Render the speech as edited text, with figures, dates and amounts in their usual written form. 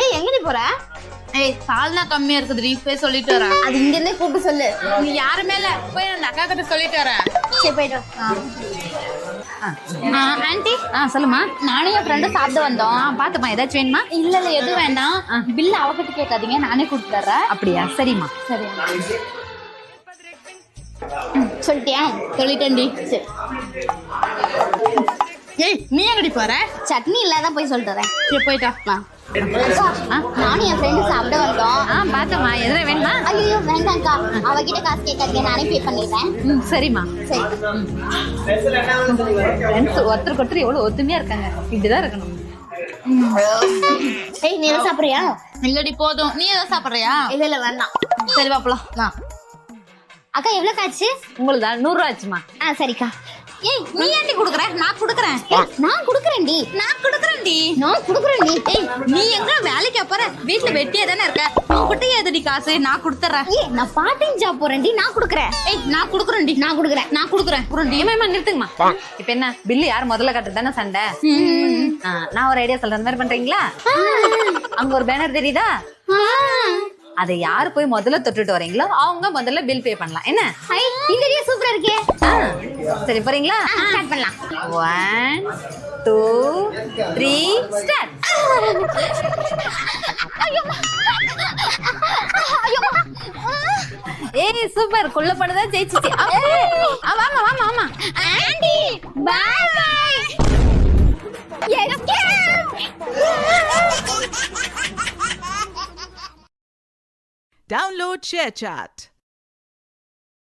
ஏய் எங்கடி போற? ஏய் பால்னா கம்மியா இருக்குதுடி, போய் சொல்லிட்டு வரேன். அது இங்க இருந்தே கூப்பிட்டு சொல்லு. நீ யாருமே இல்ல, போய் அந்த அக்கா கிட்ட சொல்லிட்டு வரேன். சரி போயிட்டு ஆண்டி சொல்லுமா. நானும் என் ஃப்ரெண்டும் சாப்பிட வந்தோம். பாத்துமா, ஏதாச்சும் வேணுமா? இல்ல எதுவும் வேண்டாம். பில் அவகிட்ட கேட்காதீங்க, நானே கொடுத்துறேன். அப்படியா? சரிம்மா. சரி சொல்லிட்டியா? சொல்லிட்டேன்டி. சரி. ஏய் நீ எங்கடி போற? சட்னி இல்லாதான் போய் சொல்லிட்டு வரேன். சரி போயிட்டா. நானும் என் ஃப்ரெண்டு சாப்பிட வந்தோம். பாத்துமா, எதுவும் வேணுமா? ஐயோ வேண்டாம்க்கா, அவகிட்ட காசு கேட்காதீங்க, நானே பே பண்ணிடுறேன். சரிம்மா. சரி. ஒருத்தருக்கு ஒருத்தர் எவ்வளவு ஒத்துமையா இருக்காங்க, இப்படிதான் இருக்கணும். ஏய் நீ எதாவது சாப்பிடுறியா? இல்லடி போதும். நீ ஏதாவது சாப்பிடுறியா? இல்ல வேண்டாம். சரி பாப்பலாம். அக்கா எவ்வளவு காச்சு? உங்களுக்கு 100 ரூபா ஆச்சுமா. சரிக்கா. ஏய் நீ ஏன்டி குடுக்குற? நான் குடுக்குறேன். நான் குடுக்குறேன்டி. நான் குடுக்குறேன்டி. நான் குடுக்குறேன்டி. ஏய் நீ எங்க வேலைக்கு போற? வீட்ல வெட்டியே தானே இருக்க. உன்கிட்ட ஏதுடி காசு? நான் குடுத்துறேன். ஏய் நான் பார்ட் டைம் ஜாப் போறேன்டி, நான் குடுக்குறேன். ஏய் நான் குடுக்குறேன்டி. நான் குடுக்குறேன். நான் குடுக்குறேன். ஏமா நிறுத்துங்கம்மா. இப்ப என்ன பில்லு யார் முதல்ல கட்டுறது தானே சண்டை. நான் ஒரு ஐடியா சொல்றேன், அந்த மாதிரி பண்றீங்களா? அங்க ஒரு பேனர் தெரியுதா? அதை யாரு போய் முதல்ல தொட்டுட்டு வரீங்களோ அவங்க முதல்ல பில் பே பண்ணலாம். என்ன இந்த ஐடியா சூப்பரா இருக்கே. சரி போறீங்களா? ஸ்டார்ட் பண்ணலாம். 1 2 3 ஸ்டார்ட். ஏய் சூப்பர், குள்ள படுதா ஜெயிச்சிச்சு. ஆமா ஆமா ஆமா ஆமா. Aunty bye bye. Download ShareChat.